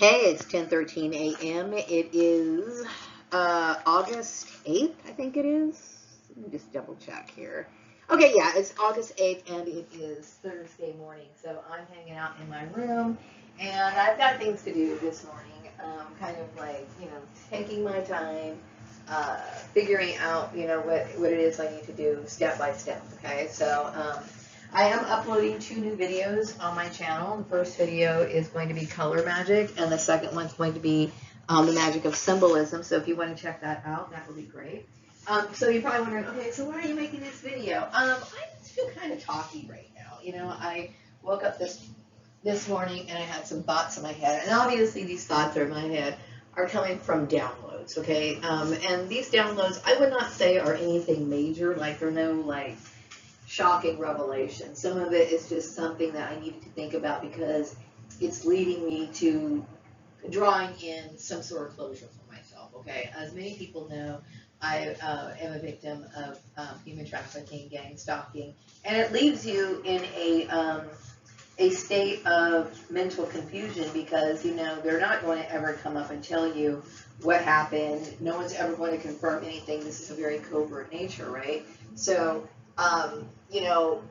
Hey, it's 10:13 a.m. It is August 8th, I think it is. Let me just double check here. Okay, yeah, it's August 8th and it is Thursday morning. So I'm hanging out in my room and I've got things to do this morning. Kind of like, taking my time, figuring out, what it is I need to do step by step. Okay, so I am uploading 2 new videos on my channel. The first video is going to be color magic, and the second one's going to be the magic of symbolism. So if you want to check that out, that would be great. So you're probably wondering, okay, so why are you making this video? I just feel kind of talky right now. I woke up this morning and I had some thoughts in my head, and obviously these thoughts are in my head are coming from downloads, okay? And these downloads, I would not say are anything major, like they're no like shocking revelation. Some of it is just something that I needed to think about because it's leading me to drawing in some sort of closure for myself. Okay, as many people know, I am a victim of human trafficking, gang stalking, and it leaves you in a state of mental confusion because they're not going to ever come up and tell you what happened. No one's ever going to confirm anything. This is a very covert nature, right? So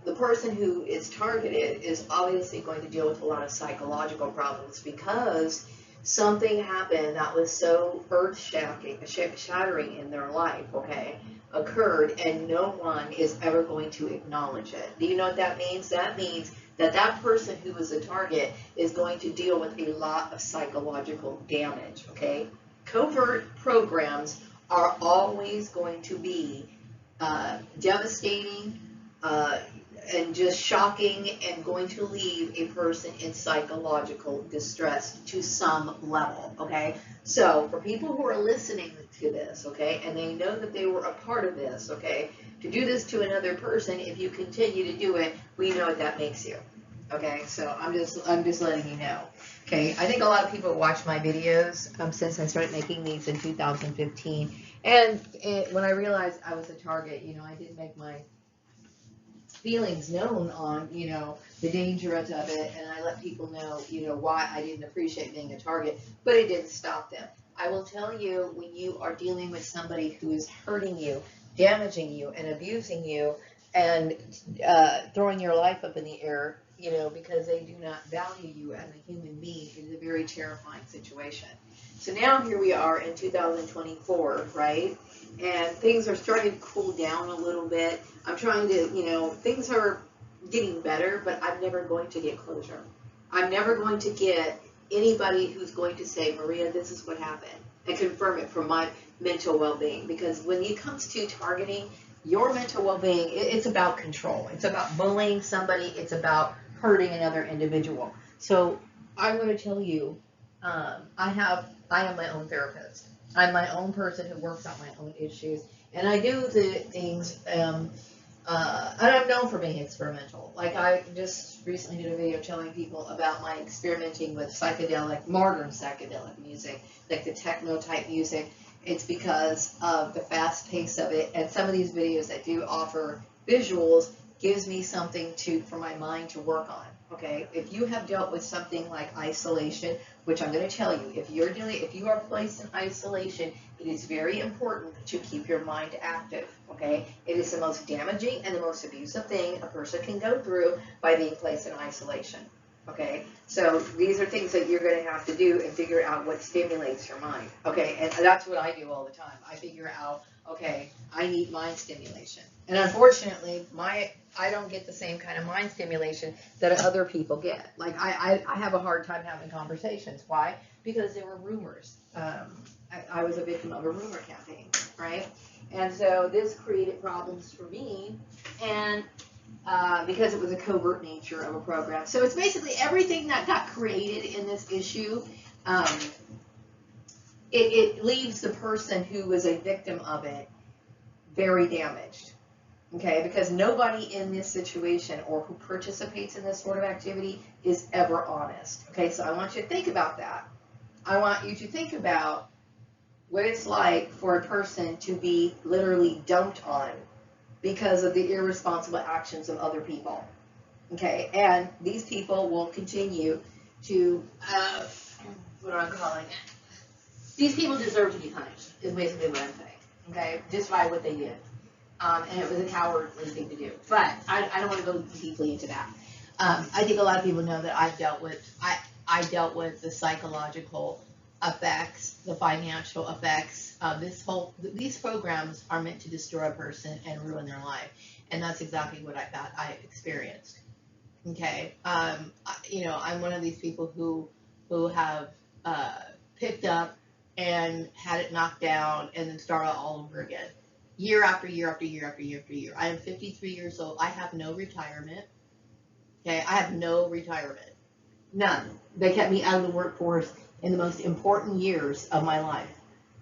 the person who is targeted is obviously going to deal with a lot of psychological problems because something happened that was so shattering in their life, okay, occurred, and no one is ever going to acknowledge it. Do you know what that means? That means that that person who was a target is going to deal with a lot of psychological damage, okay? Covert programs are always going to be devastating, and just shocking, and going to leave a person in psychological distress to some level, okay? So for people who are listening to this, okay, and they know that they were a part of this, okay, to do this to another person, if you continue to do it, we know what that makes you. Okay, so I'm just letting you know. Okay, I think a lot of people watch my videos since I started making these in 2015, and when I realized I was a target, I did make my feelings known on, the dangers of it, and I let people know, why I didn't appreciate being a target, but it didn't stop them. I will tell you, when you are dealing with somebody who is hurting you, damaging you, and abusing you, and throwing your life up in the air, because they do not value you as a human being, it is a very terrifying situation. So now here we are in 2024, right? And things are starting to cool down a little bit. I'm trying to, things are getting better, but I'm never going to get closure. I'm never going to get anybody who's going to say, Maria, this is what happened, and confirm it for my mental well-being. Because when it comes to targeting your mental well-being, it's about control. It's about bullying somebody. It's about hurting another individual. So I'm going to tell you, I am my own therapist. I'm my own person who works on my own issues, and I do the things. And I'm known for being experimental. Like, I just recently did a video telling people about my experimenting with modern psychedelic music, like the techno type music. It's because of the fast pace of it, and some of these videos that do offer visuals gives me something for my mind to work on. Okay, if you have dealt with something like isolation, which I'm going to tell you, if you are placed in isolation, it is very important to keep your mind active. Okay, it is the most damaging and the most abusive thing a person can go through by being placed in isolation. Okay, so these are things that you're going to have to do and figure out what stimulates your mind. Okay, and that's what I do all the time. I figure out, okay, I need mind stimulation. And unfortunately, I don't get the same kind of mind stimulation that other people get. Like, I have a hard time having conversations. Why? Because there were rumors. I was a victim of a rumor campaign, right? And so this created problems for me, and because it was a covert nature of a program. So it's basically everything that got created in this issue. Um, it leaves the person who was a victim of it very damaged. Okay, because nobody in this situation or who participates in this sort of activity is ever honest. Okay, so I want you to think about that. I want you to think about what it's like for a person to be literally dumped on because of the irresponsible actions of other people. Okay, and these people will continue to, what I'm calling it. These people deserve to be punished, is basically what I'm saying, okay, just by what they did. And it was a cowardly thing to do. But I don't want to go deeply into that. I think a lot of people know that I dealt with the psychological effects, the financial effects. These programs are meant to destroy a person and ruin their life. And that's exactly what I experienced. Okay. I'm one of these people who have picked up and had it knocked down and then started all over again. Year after year after year after year after year. I am 53 years old. I have no retirement. Okay, I have no retirement. None. They kept me out of the workforce in the most important years of my life.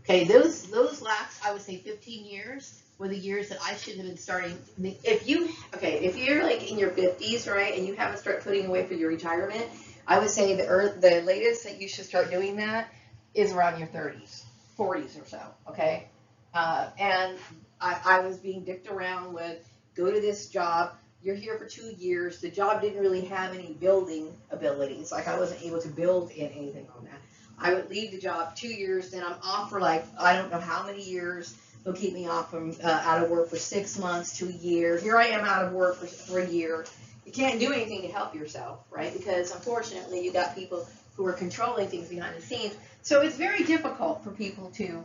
Okay, those last, I would say, 15 years were the years that I shouldn't have been starting. If you're like in your 50s, right, and you haven't started putting away for your retirement, I would say the latest that you should start doing that is around your 30s, 40s or so. Okay, and I was being dicked around with, go to this job. You're here for 2 years. The job didn't really have any building abilities. Like, I wasn't able to build in anything on that. I would leave the job 2 years, then I'm off for like, I don't know how many years. They'll keep me off from out of work for 6 months to a year. Here I am out of work for a year. You can't do anything to help yourself, right? Because unfortunately, you got people who are controlling things behind the scenes. So it's very difficult for people to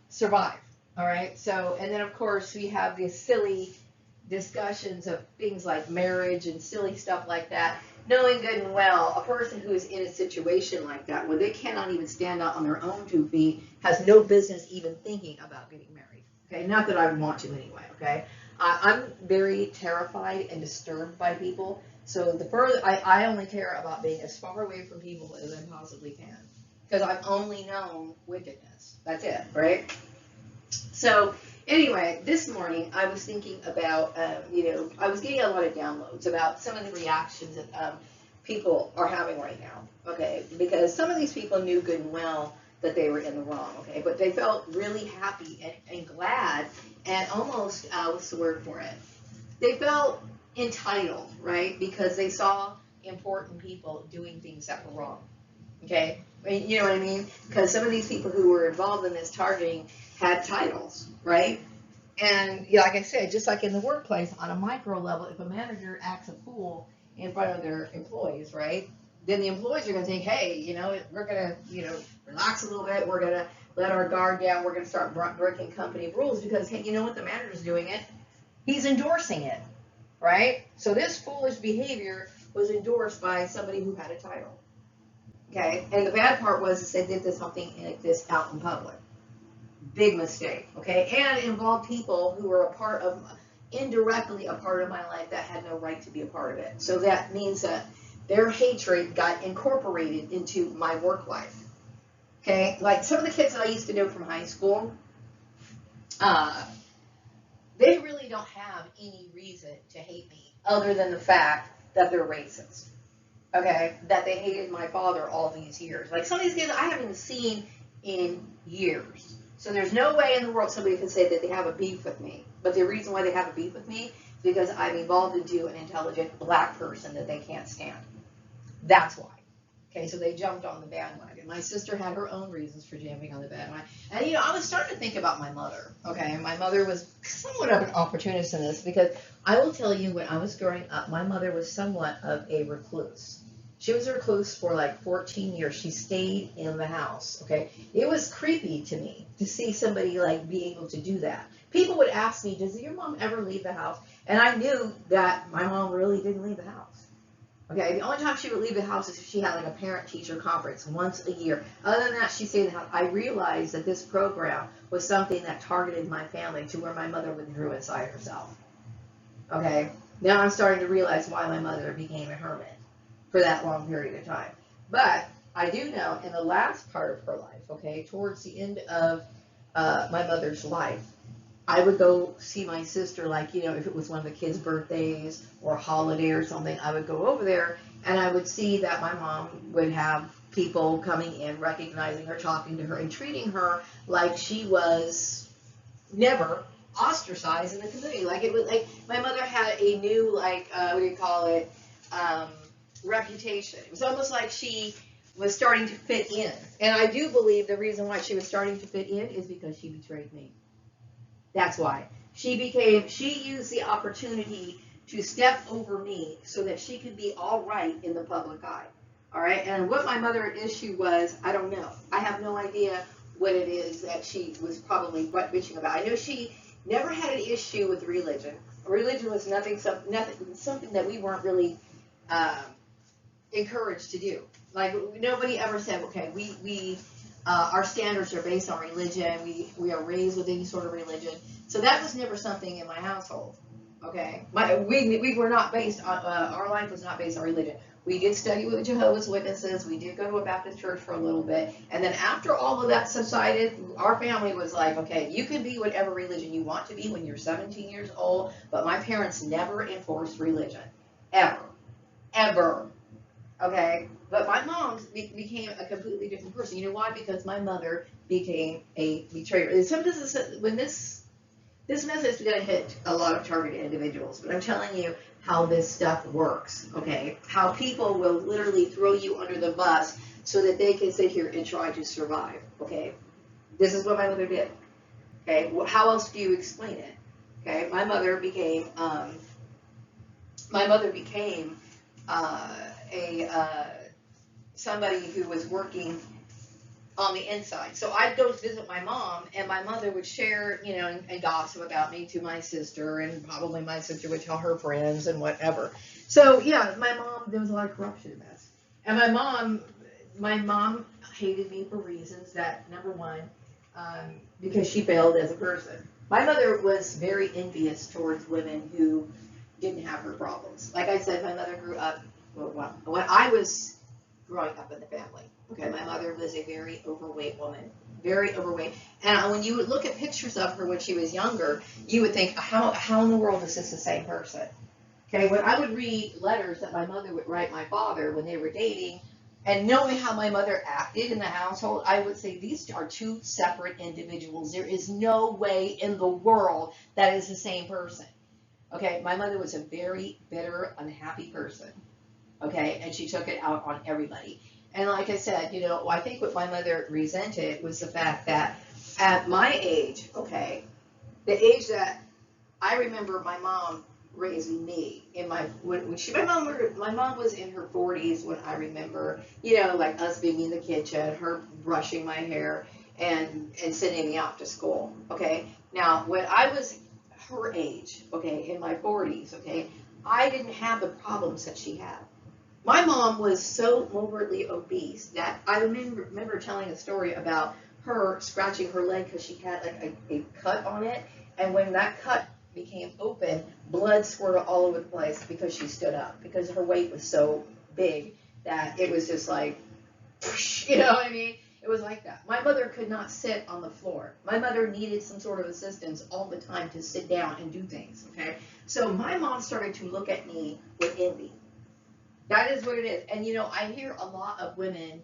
survive, all right? So, and then of course, we have these silly discussions of things like marriage and silly stuff like that, knowing good and well a person who is in a situation like that where they cannot even stand out on their own 2 feet has no business even thinking about getting married. Okay, not that I would want to anyway. Okay, I'm very terrified and disturbed by people, so the further I only care about being as far away from people as I possibly can, because I've only known wickedness. That's it, right? So anyway, this morning I was thinking about, I was getting a lot of downloads about some of the reactions that people are having right now, okay? Because some of these people knew good and well that they were in the wrong, okay? But they felt really happy and glad and almost, what's the word for it? They felt entitled, right? Because they saw important people doing things that were wrong, okay? You know what I mean? Because some of these people who were involved in this targeting had titles, right? And like I said, just like in the workplace, on a micro level, if a manager acts a fool in front of their employees, right, then the employees are going to think, hey, we're going to, relax a little bit. We're going to let our guard down. We're going to start breaking company rules because, hey, you know what? The manager's doing it. He's endorsing it, right? So this foolish behavior was endorsed by somebody who had a title, okay? And the bad part was they did something like this out in public. Big mistake, okay? And it involved people who were indirectly a part of my life that had no right to be a part of it. So that means that their hatred got incorporated into my work life, okay? Like some of the kids that I used to know from high school, they really don't have any reason to hate me other than the fact that they're racist, okay? That they hated my father all these years. Like some of these kids I haven't seen in years. So there's no way in the world somebody can say that they have a beef with me. But the reason why they have a beef with me is because I'm evolved into an intelligent black person that they can't stand. That's why. Okay, so they jumped on the bandwagon. My sister had her own reasons for jumping on the bandwagon. And, I was starting to think about my mother. Okay, my mother was somewhat of an opportunist in this because I will tell you, when I was growing up, my mother was somewhat of a recluse. She was a recluse for like 14 years. She stayed in the house, okay? It was creepy to me to see somebody like be able to do that. People would ask me, does your mom ever leave the house? And I knew that my mom really didn't leave the house. Okay, the only time she would leave the house is if she had like a parent-teacher conference once a year. Other than that, she stayed in the house. I realized that this program was something that targeted my family to where my mother withdrew inside herself. Okay, now I'm starting to realize why my mother became a hermit for that long period of time. But I do know in the last part of her life, okay, towards the end of my mother's life, I would go see my sister, like, if it was one of the kids' birthdays or a holiday or something, I would go over there and I would see that my mom would have people coming in, recognizing her, talking to her, and treating her like she was never ostracized in the community. Like, it was like my mother had a new, like, what do you call it, reputation. It was almost like she was starting to fit in. And I do believe the reason why she was starting to fit in is because she betrayed me. That's why. She used the opportunity to step over me so that she could be all right in the public eye. All right. And what my mother's issue was, I don't know. I have no idea what it is that she was probably bitching about. I know she never had an issue with religion. Religion was something that we weren't really encouraged to do. Like, nobody ever said, okay, our standards are based on religion. We are raised with any sort of religion. So that was never something in my household. Okay, we were not based on our life was not based on religion. We did study with Jehovah's Witnesses. We did go to a Baptist church for a little bit, and then after all of that subsided, our family was like, okay, you can be whatever religion you want to be when you're 17 years old. But my parents never enforced religion, ever. Okay, but my mom became a completely different person. You know why? Because my mother became a betrayer. And sometimes when this message is going to hit a lot of targeted individuals, but I'm telling you how this stuff works. Okay, how people will literally throw you under the bus so that they can sit here and try to survive. Okay, this is what my mother did. Okay, how else do you explain it? Okay, my mother became somebody who was working on the inside. So I'd go visit my mom, and my mother would share, and gossip about me to my sister, and probably my sister would tell her friends and whatever. So yeah, my mom, there was a lot of corruption in this. And my mom hated me for reasons that, number one, because she failed as a person. My mother was very envious towards women who didn't have her problems. Like I said, my mother grew up, when I was growing up in the family, okay, my mother was a very overweight woman, very overweight. And when you would look at pictures of her when she was younger, you would think, how in the world is this the same person? Okay, when I would read letters that my mother would write my father when they were dating, and knowing how my mother acted in the household, I would say these are two separate individuals. There is no way in the world that is the same person. Okay, my mother was a very bitter, unhappy person. Okay, and she took it out on everybody. And like I said, I think what my mother resented was the fact that at my age, okay, the age that I remember my mom raising me my mom was in her 40s when I remember, like us being in the kitchen, her brushing my hair and sending me off to school. Okay, now when I was her age, okay, in my 40s, okay, I didn't have the problems that she had. My mom was so morbidly obese that I remember telling a story about her scratching her leg because she had like a cut on it, and when that cut became open, blood squirted all over the place because she stood up, because her weight was so big that it was just like, you know what I mean? It was like that. My mother could not sit on the floor. My mother needed some sort of assistance all the time to sit down and do things, okay? So my mom started to look at me with envy. That is what it is. And I hear a lot of women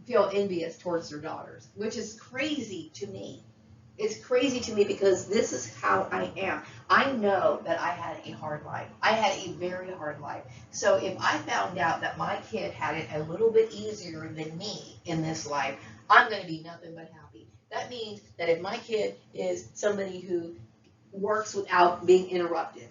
feel envious towards their daughters, which is crazy to me. It's crazy to me because this is how I am. I know that I had a hard life. I had a very hard life. So if I found out that my kid had it a little bit easier than me in this life, I'm going to be nothing but happy. That means that if my kid is somebody who works without being interrupted,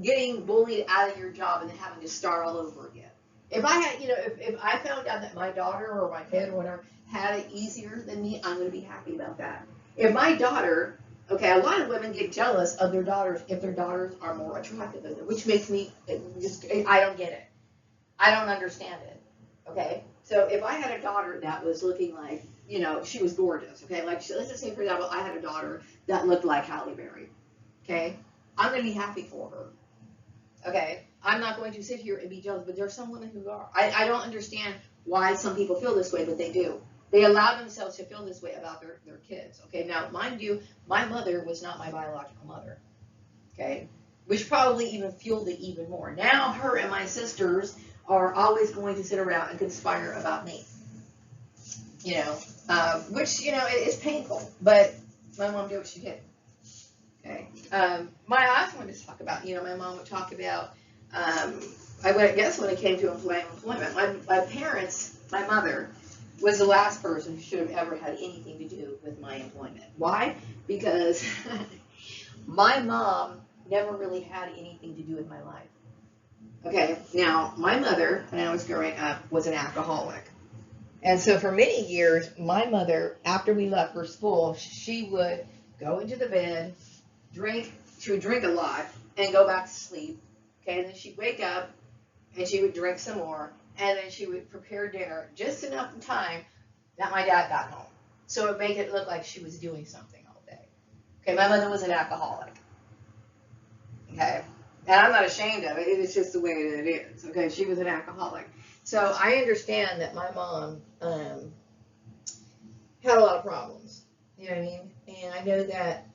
getting bullied out of your job and then having to start all over again. If I had, if I found out that my daughter or my kid or whatever had it easier than me, I'm going to be happy about that. If my daughter, okay, a lot of women get jealous of their daughters if their daughters are more attractive than them, which makes me I don't get it. I don't understand it. Okay, so if I had a daughter that was looking like, she was gorgeous. Okay, like let's just say for example, I had a daughter that looked like Halle Berry. Okay, I'm going to be happy for her. Okay, I'm not going to sit here and be jealous, but there are some women who are. I don't understand why some people feel this way, but they do. They allow themselves to feel this way about their kids. Okay, now mind you, my mother was not my biological mother. Okay, which probably even fueled it even more. Now her and my sisters are always going to sit around and conspire about me. Which is painful, but my mom did what she did. Okay. I also wanted to talk about, my mom would talk about, I guess when it came to employment, my parents my mother was the last person who should have ever had anything to do with my employment. Why? Because my mom never really had anything to do with my life. Okay, now my mother, when I was growing up, was an alcoholic. And so for many years, my mother, after we left for school, she would go into the bed, she would drink a lot, and go back to sleep. Okay, and then she'd wake up, and she would drink some more, and then she would prepare dinner just enough in time that my dad got home. So it made it look like she was doing something all day. Okay, my mother was an alcoholic. Okay, and I'm not ashamed of it. It's just the way that it is. Okay, she was an alcoholic. So I understand that my mom had a lot of problems. You know what I mean? And I know that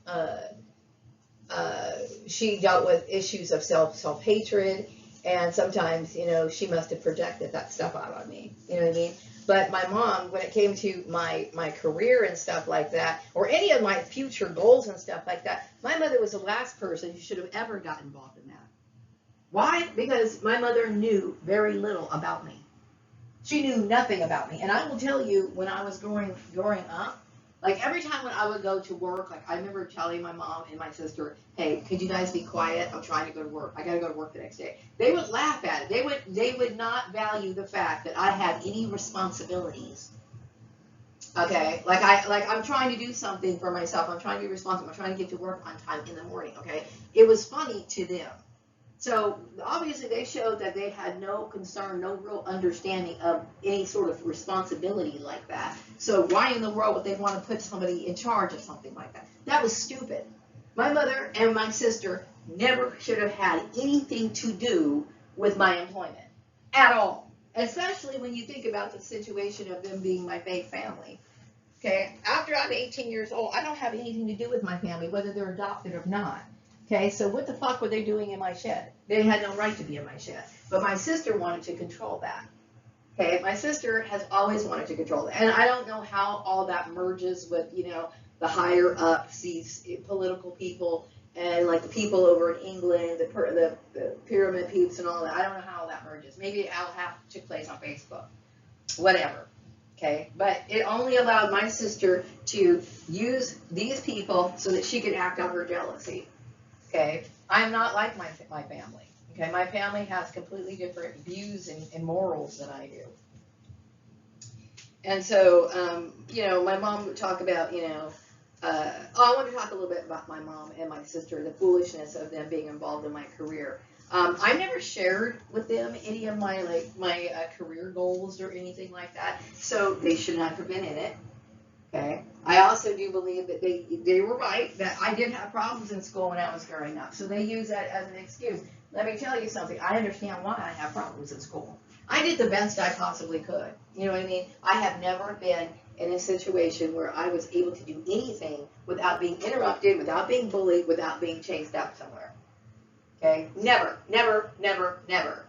she dealt with issues of self-hatred, and sometimes, you know, she must have projected that stuff out on me. You know what I mean? But my mom, when it came to my career and stuff like that, or any of my future goals and stuff like that, my mother was the last person who should have ever got involved in that. Why? Because my mother knew very little about me. She knew nothing about me. And I will tell you, when I was growing up, like every time when I would go to work, like I remember telling my mom and my sister, hey, could you guys be quiet? I'm trying to go to work. I got to go to work the next day. They would laugh at it. They would not value the fact that I had any responsibilities. Okay, like I'm trying to do something for myself. I'm trying to be responsible. I'm trying to get to work on time in the morning. Okay, it was funny to them. So obviously they showed that they had no concern, no real understanding of any sort of responsibility like that. So why in the world would they want to put somebody in charge of something like that? That was stupid. My mother and my sister never should have had anything to do with my employment at all. Especially when you think about the situation of them being my fake family. Okay, after I'm 18 years old, I don't have anything to do with my family, whether they're adopted or not. Okay, so what the fuck were they doing in my shed? They had no right to be in my shed. But my sister wanted to control that. Okay, my sister has always wanted to control that. And I don't know how all that merges with, you know, the higher ups, these political people, and like the people over in England, the pyramid peeps and all that. I don't know how all that merges. Maybe I'll have to place on Facebook. Whatever. Okay, but it only allowed my sister to use these people so that she could act out her jealousy. Okay, I'm not like my family. Okay, my family has completely different views and morals than I do. And so, you know, my mom would talk about, you know, I want to talk a little bit about my mom and my sister, the foolishness of them being involved in my career. I never shared with them any of my career goals or anything like that, so they should not have been in it. Okay. I also do believe that they were right, that I did have problems in school when I was growing up. So they use that as an excuse. Let me tell you something. I understand why I have problems in school. I did the best I possibly could. You know what I mean? I have never been in a situation where I was able to do anything without being interrupted, without being bullied, without being chased out somewhere. Okay? Never, never, never, never.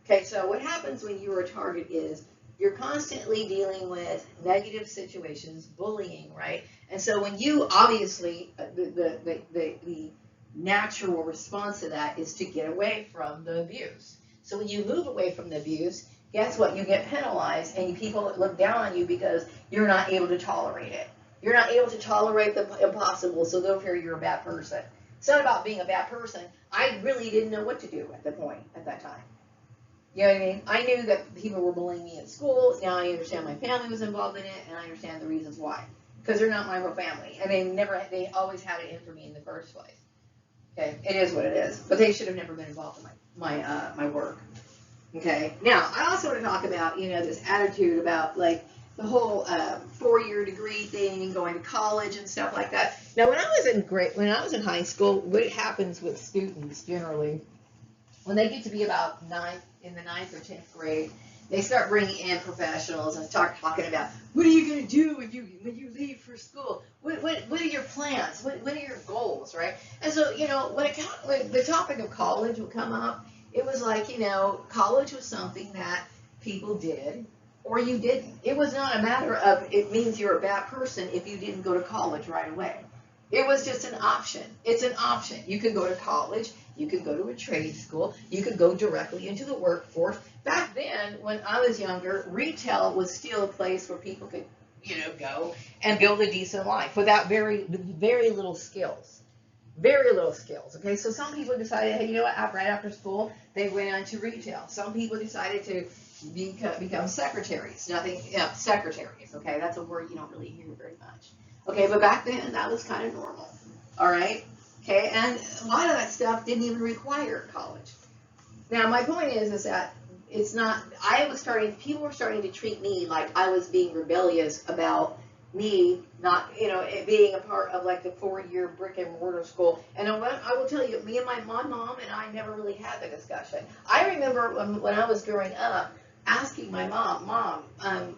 Okay, so what happens when you are a target is you're constantly dealing with negative situations, bullying, right? And so when you, obviously, the natural response to that is to get away from the abuse. So when you move away from the abuse, guess what? You get penalized, and people look down on you because you're not able to tolerate it. You're not able to tolerate the impossible, so therefore you're a bad person. It's not about being a bad person. I really didn't know what to do at that time. You know what I mean? I knew that people were bullying me at school. Now I understand my family was involved in it, and I understand the reasons why. Because they're not my real family, and they always had it in for me in the first place. Okay, it is what it is. But they should have never been involved in my work. Okay. Now I also want to talk about, you know, this attitude about like the whole 4-year degree thing, going to college and stuff like that. Now when I was in high school, what happens with students generally, when they get to be about in the 9th or 10th grade, they start bringing in professionals and start talking about, what are you going to do when you leave for school? What are your plans? What are your goals, right? And so, you know, when the topic of college would come up, it was like, you know, college was something that people did or you didn't. It was not a matter of it means you're a bad person if you didn't go to college right away. It was just an option. It's an option. You could go to college. You could go to a trade school. You could go directly into the workforce. back then, when I was younger, retail was still a place where people could, go and build a decent life without very little skills. Very little skills. Okay, so some people decided, hey, you know what? Right after school, they went into retail. Some people decided to become secretaries. Secretaries. Okay, that's a word you don't really hear very much. Okay, but back then that was kind of normal. All right. Okay, and a lot of that stuff didn't even require college. Now, my point is that it's not. People were starting to treat me like I was being rebellious about me not, it being a part of like the 4-year brick and mortar school. And I will tell you, me and my mom and I never really had the discussion. I remember when I was growing up, asking my mom, I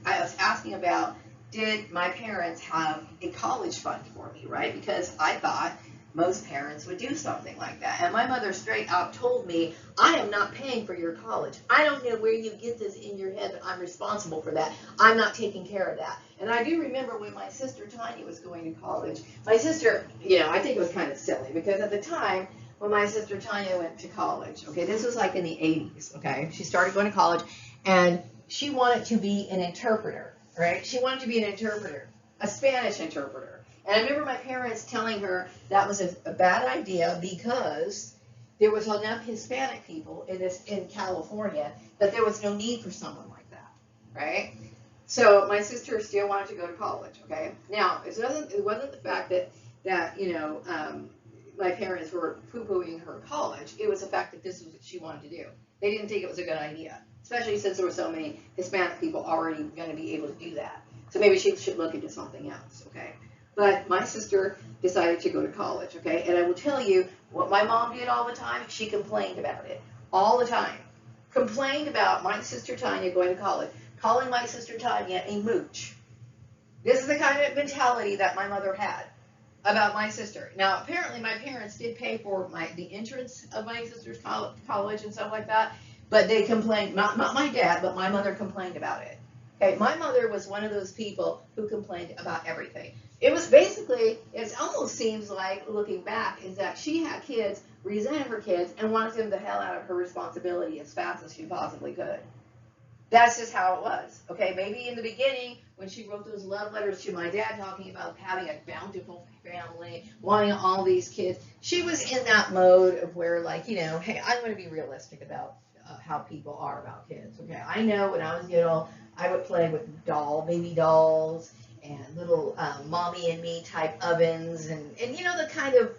was asking about, did my parents have a college fund for me, right? Because I thought most parents would do something like that. And my mother straight out told me, I am not paying for your college. I don't know where you get this in your head that I'm responsible for that. I'm not taking care of that. And I do remember when my sister Tanya was going to college, my sister, I think it was kind of silly because at the time when my sister Tanya went to college, okay, this was like in the 80s, okay, she started going to college and she wanted to be an interpreter, right? She wanted to be an interpreter, a Spanish interpreter. And I remember my parents telling her that was a bad idea because there was enough Hispanic people in California that there was no need for someone like that, right? So my sister still wanted to go to college, okay? Now, it wasn't the fact that my parents were poo-pooing her college. It was the fact that this was what she wanted to do. They didn't think it was a good idea, especially since there were so many Hispanic people already going to be able to do that. So maybe she should look into something else, okay? But my sister decided to go to college, okay? And I will tell you what my mom did all the time. She complained about it all the time. Complained about my sister Tanya going to college, calling my sister Tanya a mooch. This is the kind of mentality that my mother had about my sister. Now, apparently my parents did pay for the entrance of my sister's college and stuff like that, but they complained, not my dad, but my mother complained about it. Okay, my mother was one of those people who complained about everything. It was basically, it almost seems like, looking back, is that she had kids, resented her kids, and wanted them the hell out of her responsibility as fast as she possibly could. That's just how it was. Okay, maybe in the beginning, when she wrote those love letters to my dad talking about having a bountiful family, wanting all these kids, she was in that mode of where, like, hey, I'm going to be realistic about how people are about kids. Okay, I know when I was little, I would play with baby dolls, and little mommy and me type ovens, and the kind of,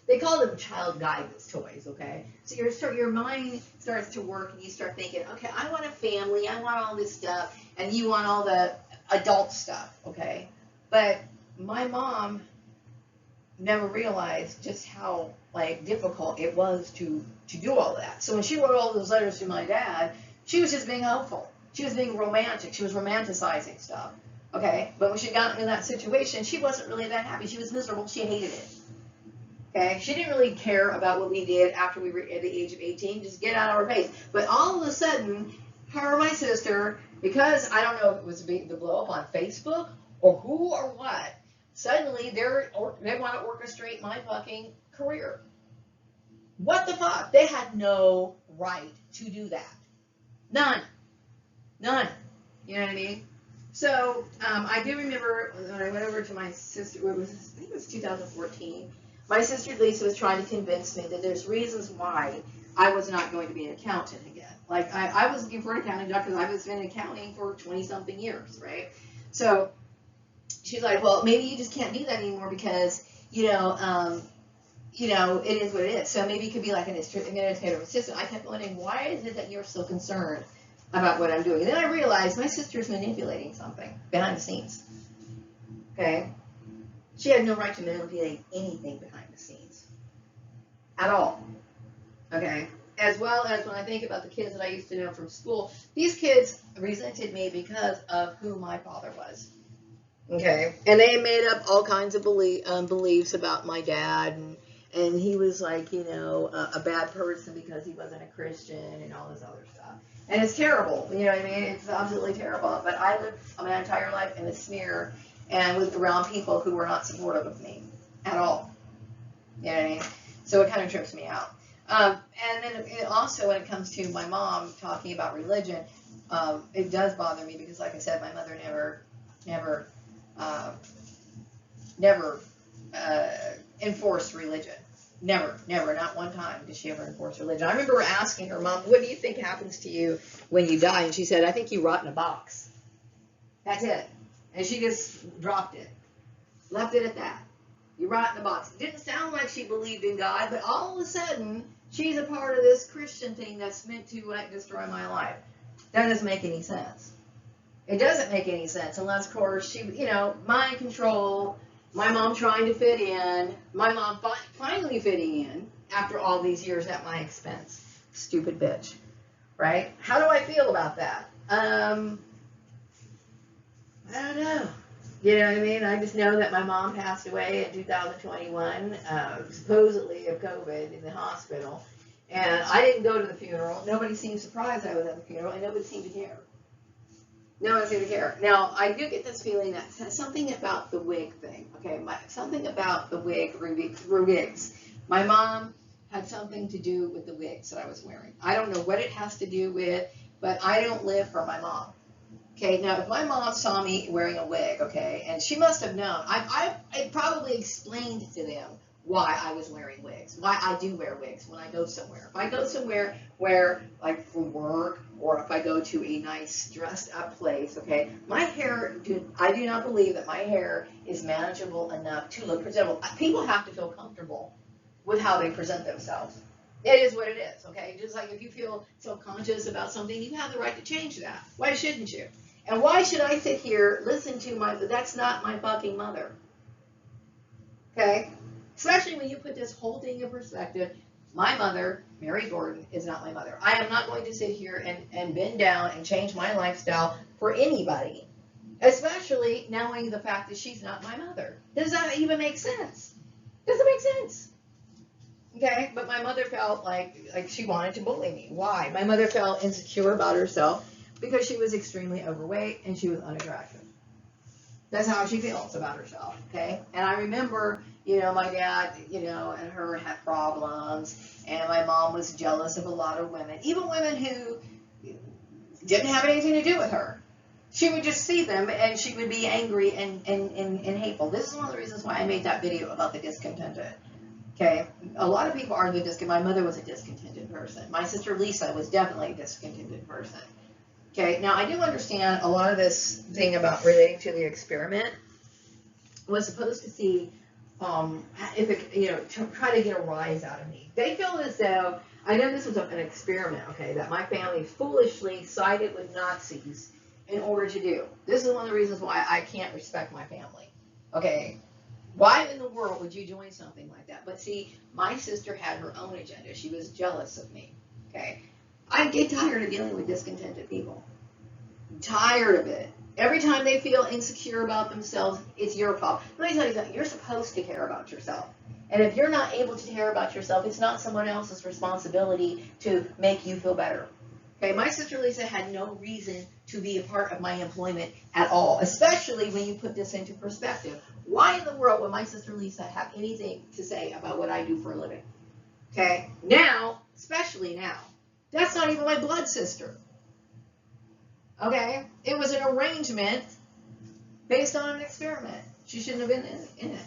they call them child guidance toys, okay? So your mind starts to work and you start thinking, okay, I want a family, I want all this stuff, and you want all the adult stuff, okay? But my mom never realized just how difficult it was to do all that. So when she wrote all those letters to my dad, she was just being helpful. She was being romantic. She was romanticizing stuff. Okay, but when she got into that situation, she wasn't really that happy. She was miserable. She hated it. Okay, she didn't really care about what we did after we were at the age of 18. Just get out of our face. But all of a sudden, her and my sister, because I don't know if it was the blow up on Facebook or who or what, suddenly they want to orchestrate my fucking career. What the fuck? They had no right to do that. None. You know what I mean? So I do remember when I went over to my sister, I think it was 2014, my sister Lisa was trying to convince me that there's reasons why I was not going to be an accountant again. Like, I was looking for an accounting job because I was in accounting for 20-something years, right? So she's like, well, maybe you just can't do that anymore because, it is what it is. So maybe you could be like an administrative assistant. I kept wondering, why is it that you're so concerned about what I'm doing? And then I realized my sister's manipulating something behind the scenes. Okay? She had no right to manipulate anything behind the scenes. At all. Okay? As well as when I think about the kids that I used to know from school, these kids resented me because of who my father was. Okay? And they made up all kinds of beliefs about my dad, and he was like, a bad person because he wasn't a Christian and all this other stuff. And it's terrible, you know what I mean? It's absolutely terrible. But I lived my entire life in a smear and was around people who were not supportive of me at all. You know what I mean? So it kind of trips me out. And then it also, when it comes to my mom talking about religion, it does bother me because, like I said, my mother never enforced religion. Never, not one time did she ever enforce religion. I remember asking her, Mom, what do you think happens to you when you die? And she said, I think you rot in a box. That's it. And she just dropped it. Left it at that. You rot in a box. It didn't sound like she believed in God, but all of a sudden, she's a part of this Christian thing that's meant to destroy my life. That doesn't make any sense. It doesn't make any sense unless, of course, she, mind control, my mom trying to fit in, my mom finally fitting in after all these years at my expense. Stupid bitch. Right? How do I feel about that? I don't know. You know what I mean? I just know that my mom passed away in 2021, supposedly of COVID in the hospital. And I didn't go to the funeral. Nobody seemed surprised I was at the funeral, and nobody seemed to care. No one seemed to care. Now, I do get this feeling that something about the wig thing, okay? Something about the wigs. My mom had something to do with the wigs that I was wearing. I don't know what it has to do with, but I don't live for my mom. Okay, now if my mom saw me wearing a wig, okay, and she must have known, I probably explained to them why I was wearing wigs, why I do wear wigs when I go somewhere. If I go somewhere where, like for work, or if I go to a nice dressed up place, okay, my hair, I do not believe that my hair is manageable enough to look presentable. People have to feel comfortable with how they present themselves. It is what it is, okay? Just like if you feel self-conscious about something, you have the right to change that. Why shouldn't you? And why should I sit here, listen to that's not my fucking mother. Okay? Especially when you put this whole thing in perspective. My mother, Mary Gordon, is not my mother. I am not going to sit here and bend down and change my lifestyle for anybody. Especially knowing the fact that she's not my mother. Does that even make sense? Does it make sense? Okay? But my mother felt like she wanted to bully me. Why? My mother felt insecure about herself because she was extremely overweight and she was unattractive. That's how she feels about herself, okay? And I remember, my dad, and her had problems, and my mom was jealous of a lot of women, even women who didn't have anything to do with her. She would just see them, and she would be angry and hateful. This is one of the reasons why I made that video about the discontented. Okay, a lot of people are the discontented. My mother was a discontented person. My sister Lisa was definitely a discontented person. Okay, now I do understand a lot of this thing about relating to the experiment was supposed to see if it, try to get a rise out of me. They feel as though, I know this was an experiment, okay, that my family foolishly sided with Nazis in order to do. This is one of the reasons why I can't respect my family, okay? Why in the world would you join something like that? But see, my sister had her own agenda. She was jealous of me, okay? I get tired of dealing with discontented people. I'm tired of it. Every time they feel insecure about themselves, it's your fault. Let me tell you something. You're supposed to care about yourself. And if you're not able to care about yourself, it's not someone else's responsibility to make you feel better. Okay, my sister Lisa had no reason to be a part of my employment at all, especially when you put this into perspective. Why in the world would my sister Lisa have anything to say about what I do for a living? Okay, now, especially now, that's not even my blood sister. Okay, it was an arrangement based on an experiment. She shouldn't have been in it.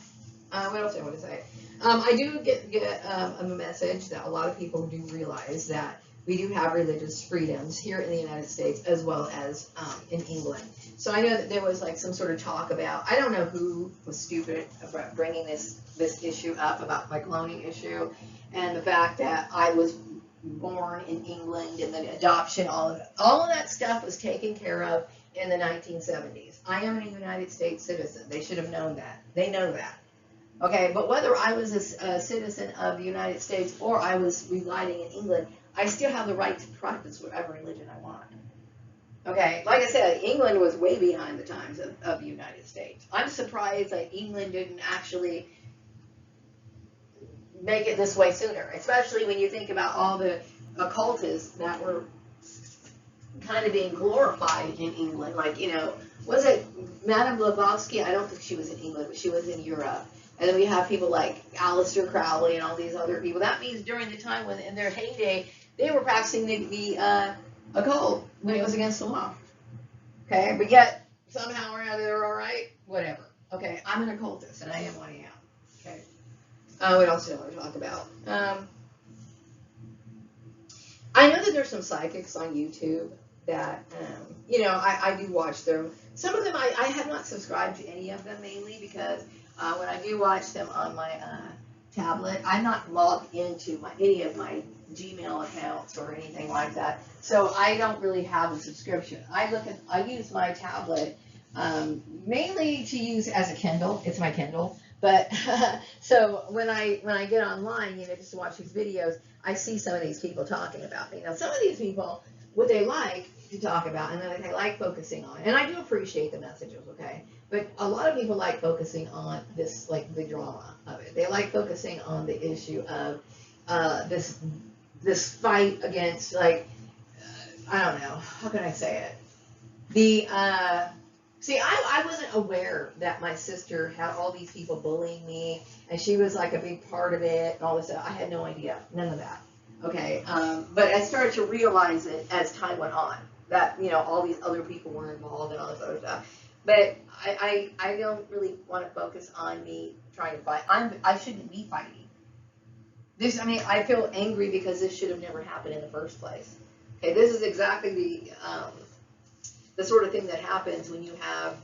What else do I want to say? I do get a message that a lot of people do realize that we do have religious freedoms here in the United States as well as in England. So I know that there was like some sort of talk about, I don't know who was stupid about bringing this issue up about my cloning issue and the fact that I was born in England and the adoption, all of that stuff was taken care of in the 1970s. I am a United States citizen. They should have known that. They know that. Okay, but whether I was a citizen of the United States or I was residing in England, I still have the right to practice whatever religion I want. Okay, like I said, England was way behind the times of the United States. I'm surprised that England didn't actually make it this way sooner, especially when you think about all the occultists that were kind of being glorified in England. Like, was it Madame Blavatsky? I don't think she was in England, but she was in Europe. And then we have people like Aleister Crowley and all these other people. That means during the time when, in their heyday, they were practicing the occult when it was against the law. Okay, but yet somehow or other they're all right. Whatever. Okay, I'm an occultist, and I am what I am. Okay. What else do I want to talk about? I know that there's some psychics on YouTube that, you know, I do watch them. Some of them I have not subscribed to any of them, mainly because when I do watch them on my tablet, I'm not logged into any of my Gmail accounts or anything like that. So I don't really have a subscription. I use my tablet mainly to use as a Kindle. It's my Kindle. But so when I get online, you know, just to watch these videos, I see some of these people talking about me. Now, some of these people, what they like to talk about, and then they like focusing on, and I do appreciate the messages, okay? But a lot of people like focusing on this, like the drama of it. They like focusing on the issue of this fight against, like, I don't know, how can I say it? See, I wasn't aware that my sister had all these people bullying me, and she was like a big part of it, and all this stuff. I had no idea, none of that. Okay, but I started to realize it as time went on, that, you know, all these other people were involved and all this other stuff. But I don't really want to focus on me trying to fight. I shouldn't be fighting. I mean, I feel angry because this should have never happened in the first place. Okay, this is exactly the sort of thing that happens when you have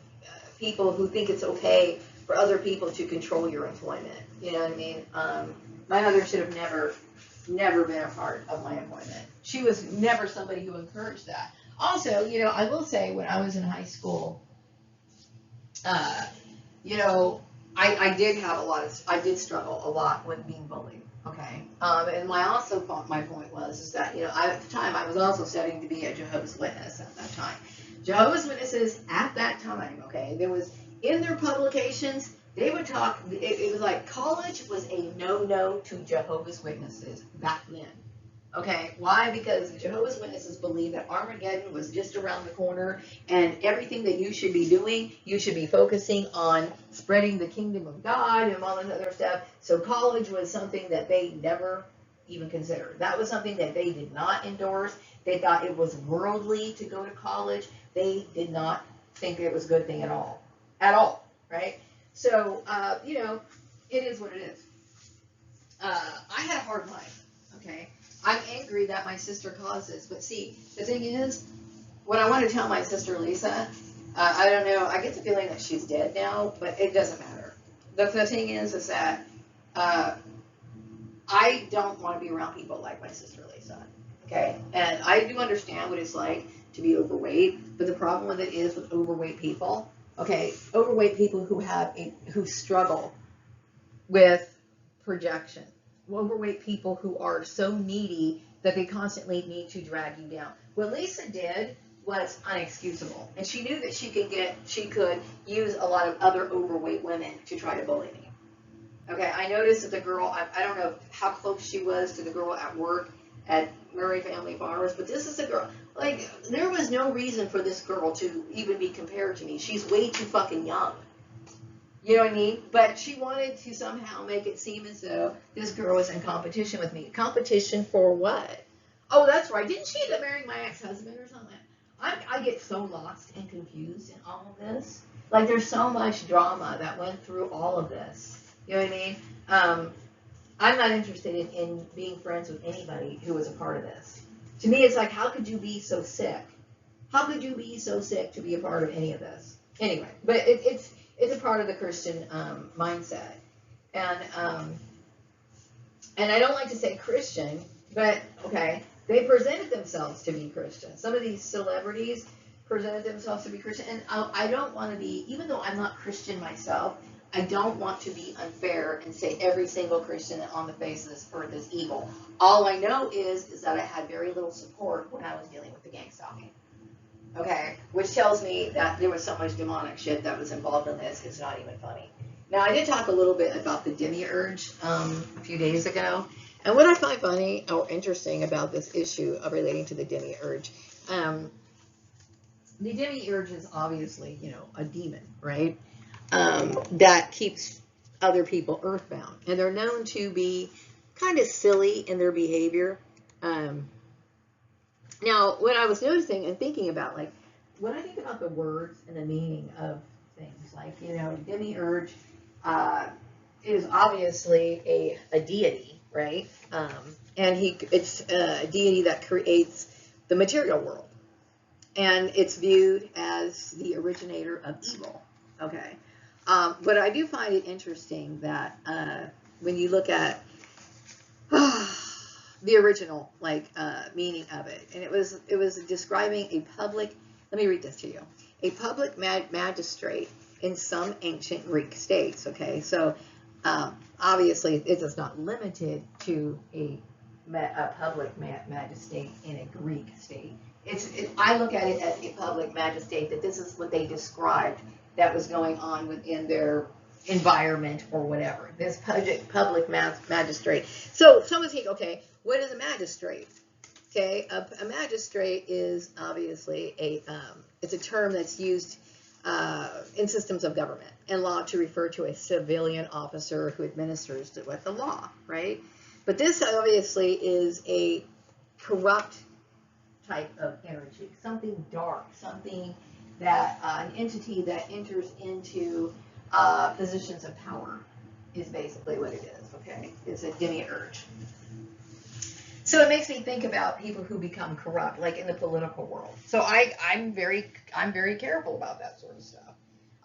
people who think it's okay for other people to control your employment. You know what I mean? My mother should have never been a part of my employment. She was never somebody who encouraged that. Also, you know, I will say when I was in high school, you know, I did struggle a lot with being bullied. Okay. And my point was that, you know, at the time I was also studying to be a Jehovah's Witness at that time. Jehovah's Witnesses at that time, okay, there was, in their publications, they would talk, it was like college was a no-no to Jehovah's Witnesses back then. Okay, why? Because the Jehovah's Witnesses believed that Armageddon was just around the corner, and everything that you should be doing, you should be focusing on spreading the kingdom of God and all this other stuff. So college was something that they never even considered. That was something that they did not endorse. They thought it was worldly to go to college. They did not think it was a good thing at all, right? So, you know, it is what it is. I had a hard life, okay? I'm angry that my sister caused this, but see, the thing is, what I want to tell my sister Lisa, I don't know, I get the feeling that she's dead now, but it doesn't matter. The thing is that I don't want to be around people like my sister Lisa, okay? And I do understand what it's like to be overweight, but the problem with it is with overweight people, okay, overweight people who struggle with projection, overweight people who are so needy that they constantly need to drag you down. What Lisa did was unexcusable, and she knew that she could use a lot of other overweight women to try to bully me. Okay, I noticed that the girl, I don't know how close she was to the girl at work at Murray Family Farmers, but this is a girl, like, there was no reason for this girl to even be compared to me. She's way too fucking young. You know what I mean? But she wanted to somehow make it seem as though this girl was in competition with me. Competition for what? Oh, that's right. Didn't she end up marrying my ex-husband or something? I get so lost and confused in all of this. Like, there's so much drama that went through all of this. You know what I mean? I'm not interested in being friends with anybody who was a part of this. To me, it's like, how could you be so sick? How could you be so sick to be a part of any of this? Anyway, but it's a part of the Christian mindset. And I don't like to say Christian, but, okay, they presented themselves to be Christian. Some of these celebrities presented themselves to be Christian. And I don't want to be, even though I'm not Christian myself, I don't want to be unfair and say every single Christian on the face of this earth is evil. All I know is that I had very little support when I was dealing with the gang stalking. Okay, which tells me that there was so much demonic shit that was involved in this, it's not even funny. Now, I did talk a little bit about the demiurge a few days ago, and what I find funny or interesting about this issue of relating to the demiurge, the demiurge is obviously, you know, a demon, right? That keeps other people earthbound. And they're known to be kind of silly in their behavior. Now, what I was noticing and thinking about, like, when I think about the words and the meaning of things, like, demiurge is obviously a deity, right? And it's a deity that creates the material world. And it's viewed as the originator of evil, okay? But I do find it interesting that when you look at the original meaning of it, and it was describing a public. Let me read this to you. A public magistrate in some ancient Greek states. Okay, so obviously it is not limited to a public magistrate in a Greek state. I look at it as a public magistrate, that this is what they described that was going on within their environment or whatever. This public magistrate. So someone think, okay, what is a magistrate? Okay, a magistrate is obviously it's a term that's used in systems of government and law to refer to a civilian officer who administers the law, right? But this obviously is a corrupt type of energy, something dark, something that an entity that enters into positions of power is basically what it is. Okay, it's a demiurge. So it makes me think about people who become corrupt, like in the political world. So I'm very careful about that sort of stuff.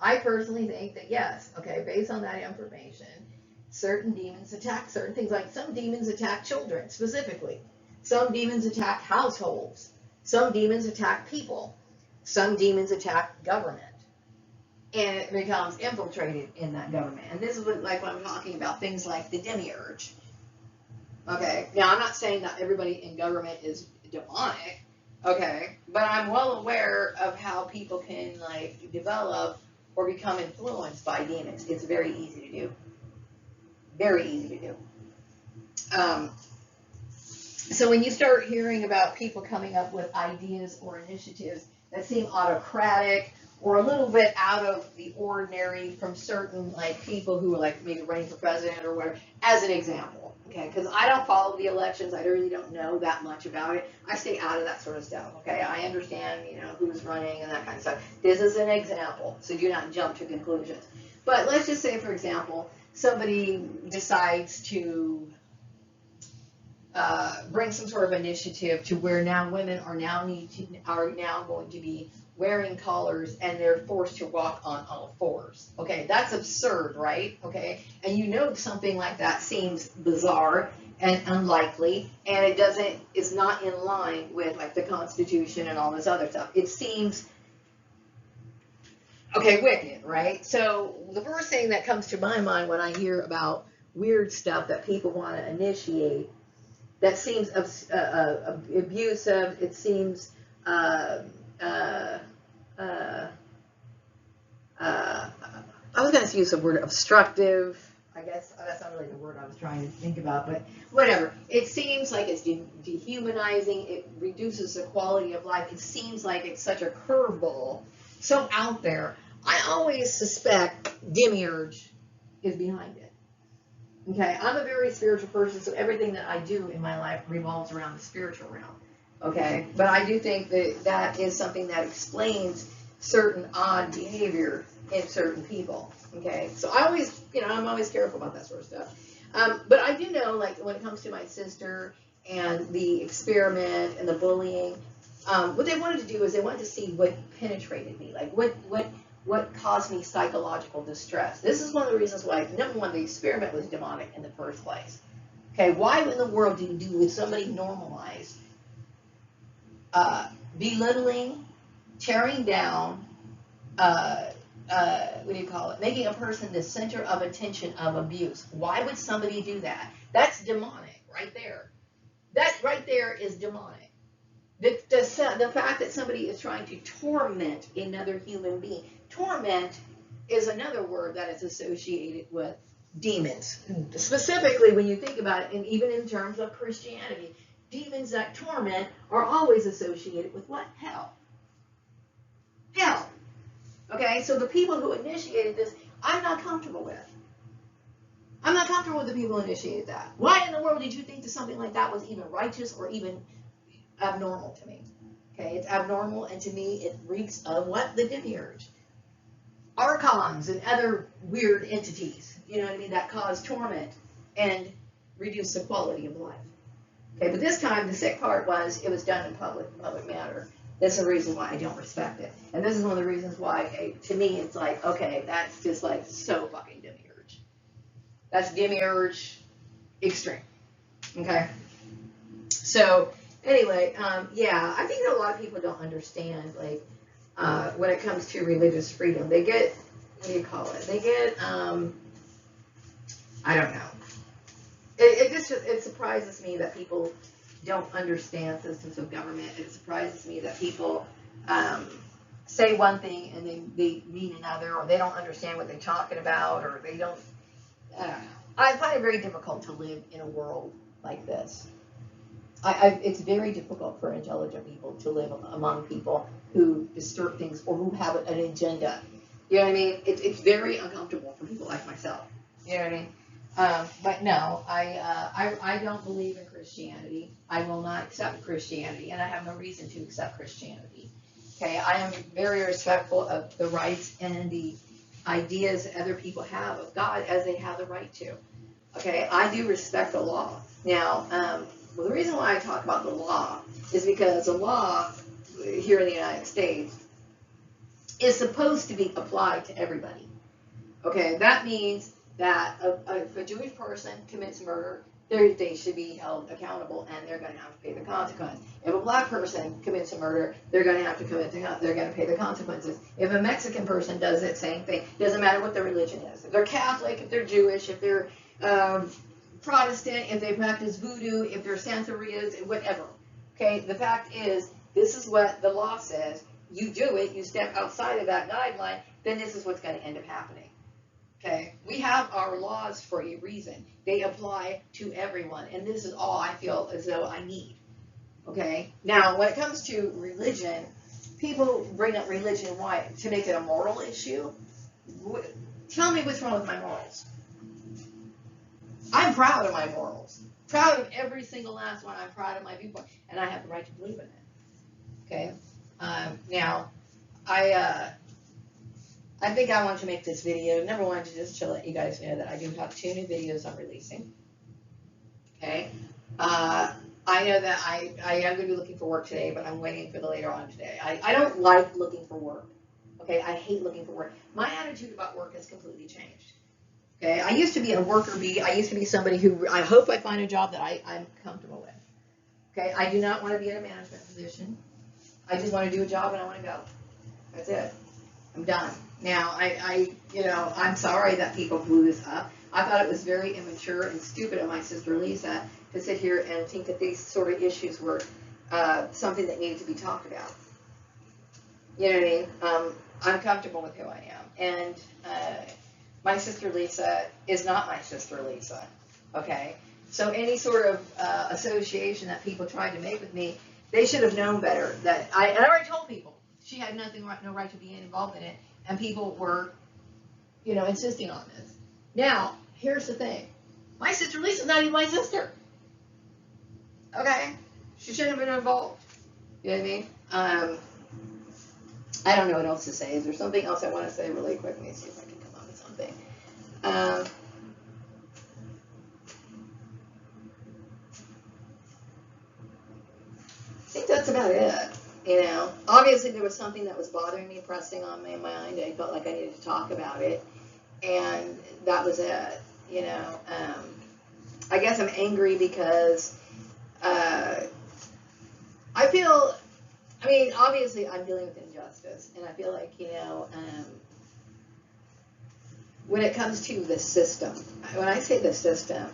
I personally think that yes, okay, based on that information, certain demons attack certain things. Like some demons attack children specifically. Some demons attack households. Some demons attack people. Some demons attack government. And it becomes infiltrated in that government. And this is what I'm talking about, things like the demiurge. Okay, now I'm not saying that everybody in government is demonic, okay, but I'm well aware of how people can develop or become influenced by demons. It's very easy to do. Very easy to do. So when you start hearing about people coming up with ideas or initiatives that seem autocratic or a little bit out of the ordinary from certain people who are maybe running for president or whatever, as an example, okay, because I don't follow the elections, I really don't know that much about it. I stay out of that sort of stuff, okay. I understand, who's running and that kind of stuff. This is an example, so do not jump to conclusions. But let's just say, for example, somebody decides to bring some sort of initiative to where now women are now going to be wearing collars and they're forced to walk on all fours. Okay, that's absurd, right? Okay, and something like that seems bizarre and unlikely, and it's not in line with the Constitution and all this other stuff. It seems wicked, right? So the first thing that comes to my mind when I hear about weird stuff that people want to initiate that seems abusive, it seems I was going to use the word obstructive. I guess that's not really the word I was trying to think about, but whatever. It seems like it's dehumanizing. It reduces the quality of life. It seems like it's such a curveball, so out there. I always suspect demiurge is behind it. Okay, I'm a very spiritual person, so everything that I do in my life revolves around the spiritual realm. Okay, but I do think that is something that explains certain odd behavior in certain people. Okay, so I'm always careful about that sort of stuff. But I do know, when it comes to my sister and the experiment and the bullying, what they wanted to do is they wanted to see what penetrated me, what caused me psychological distress. This is one of the reasons why, number one, the experiment was demonic in the first place. Okay, why in the world would somebody normalize belittling, tearing down, making a person the center of attention of abuse? Why would somebody do that? That's demonic right there. That right there is demonic. The fact that somebody is trying to torment another human being. Torment is another word that is associated with demons. Specifically, when you think about it, and even in terms of Christianity, demons that torment are always associated with what? Hell. Hell. Okay, so the people who initiated this, I'm not comfortable with. I'm not comfortable with the people who initiated that. Why in the world did you think that something like that was even righteous or even abnormal to me? Okay, it's abnormal, and to me, it reeks of what? The demiurge. Archons and other weird entities, you know what I mean, that cause torment and reduce the quality of life. Okay, but this time the sick part was it was done in public matter. That's the reason why I don't respect it. And this is one of the reasons why, to me, it's like, okay, that's just like so fucking demiurge. That's demiurge extreme. Okay? So, anyway, yeah, I think that a lot of people don't understand, like, when it comes to religious freedom. They get, what do you call it? They get, I don't know. It surprises me that people don't understand systems of government. It surprises me that people say one thing and they mean another, or they don't understand what they're talking about, or they don't, I don't know. I find it very difficult to live in a world like this. It's very difficult for intelligent people to live among people who distort things or who have an agenda. You know what I mean? It's very uncomfortable for people like myself. You know what I mean? But no, I don't believe in Christianity. I will not accept Christianity, and I have no reason to accept Christianity. Okay, I am very respectful of the rights and the ideas that other people have of God as they have the right to. Okay, I do respect the law. Now, well, the reason why I talk about the law is because the law here in the United States is supposed to be applied to everybody. Okay, that means that if a Jewish person commits murder, they should be held accountable, and they're going to have to pay the consequence. If a black person commits a murder, they're going to have to they're going to pay the consequences. If a Mexican person does it, same thing. Doesn't matter what their religion is. If they're Catholic, if they're Jewish, if they're Protestant, if they practice voodoo, if they're Santerias, whatever. Okay, the fact is, this is what the law says. You do it, you step outside of that guideline, then this is what's going to end up happening. Okay, we have our laws for a reason. They apply to everyone, and this is all I feel as though I need. Okay, now when it comes to religion, people bring up religion, why? To make it a moral issue? Tell me what's wrong with my morals. I'm proud of my morals. Proud of every single last one. I'm proud of my viewpoint, and I have the right to believe in it. Okay, now, I think I wanted to make this video, number one, to let you guys know that I do have 2 new videos I'm releasing. Okay. I know that I am going to be looking for work today, but I'm waiting for the later on today. I don't like looking for work. Okay. I hate looking for work. My attitude about work has completely changed. Okay. I used to be a worker bee. I used to be somebody who I hope I find a job that I'm comfortable with. Okay. I do not want to be in a management position. I just want to do a job and I want to go. That's it. I'm done. Now, I'm sorry that people blew this up. I thought it was very immature and stupid of my sister Lisa to sit here and think that these sort of issues were something that needed to be talked about. You know what I mean? I'm comfortable with who I am. And my sister Lisa is not my sister Lisa. Okay? So any sort of association that people tried to make with me, they should have known better. And I already told people. She had no right to be involved in it, and people were, insisting on this. Now, here's the thing. My sister Lisa's not even my sister. Okay? She shouldn't have been involved. You know what I mean? I don't know what else to say. Is there something else I want to say really quick? Let me see if I can come up with something. I think that's about it. Obviously there was something that was bothering me, pressing on my mind. I felt like I needed to talk about it, and that was it. I guess I'm angry because I feel, obviously I'm dealing with injustice, and I feel like, when it comes to the system, when I say the system,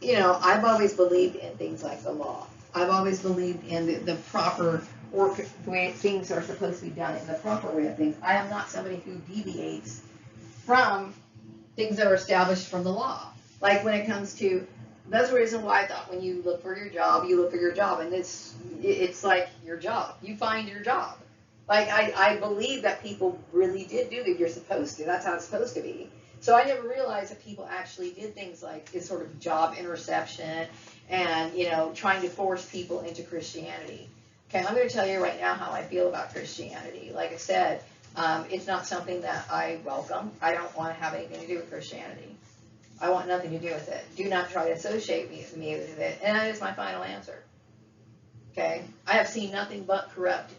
I've always believed in things like the law. I've always believed in the proper way things are supposed to be done, in the proper way of things. I am not somebody who deviates from things that are established from the law. Like when it comes to, that's the reason why I thought when you look for your job, and it's like your job. You find your job. Like I believe that people really did do that. You're supposed to. That's how it's supposed to be. So I never realized that people actually did things like this sort of job interception and, you know, trying to force people into Christianity. Okay, I'm going to tell you right now how I feel about Christianity. Like I said, it's not something that I welcome. I don't want to have anything to do with Christianity. I want nothing to do with it. Do not try to associate me with it. And that is my final answer. Okay? I have seen nothing but corrupt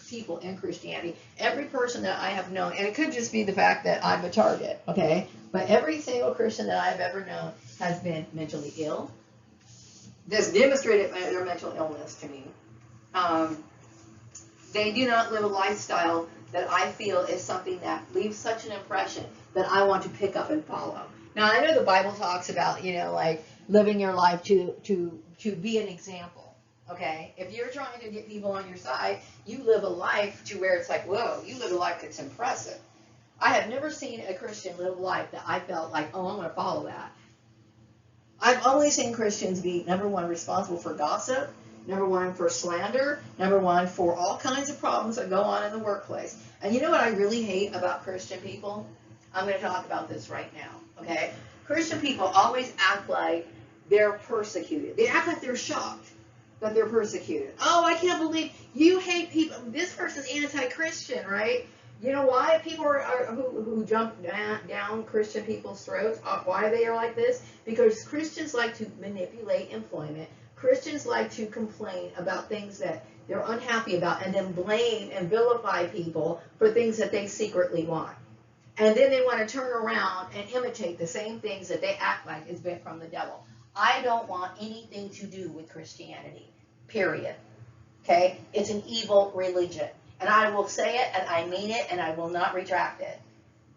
people in Christianity. Every person that I have known, and it could just be the fact that I'm a target, okay? But every single Christian that I've ever known has been mentally ill. This demonstrated their mental illness to me. They do not live a lifestyle that I feel is something that leaves such an impression that I want to pick up and follow. Now, I know the Bible talks about, you know, like living your life to be an example, okay? If you're trying to get people on your side, you live a life to where it's like, whoa, you live a life that's impressive. I have never seen a Christian live a life that I felt like, oh, I'm going to follow that. I've only seen Christians be, number one, responsible for gossip, number one, for slander, number one, for all kinds of problems that go on in the workplace. And you know what I really hate about Christian people? I'm going to talk about this right now, okay? Christian people always act like they're persecuted. They act like they're shocked that they're persecuted. Oh, I can't believe you hate people. This person's anti-Christian, right? You know why people who jump down Christian people's throats, why they are like this? Because Christians like to manipulate employment. Christians like to complain about things that they're unhappy about and then blame and vilify people for things that they secretly want. And then they want to turn around and imitate the same things that they act like has been from the devil. I don't want anything to do with Christianity, period. Okay? It's an evil religion. And I will say it, and I mean it, and I will not retract it.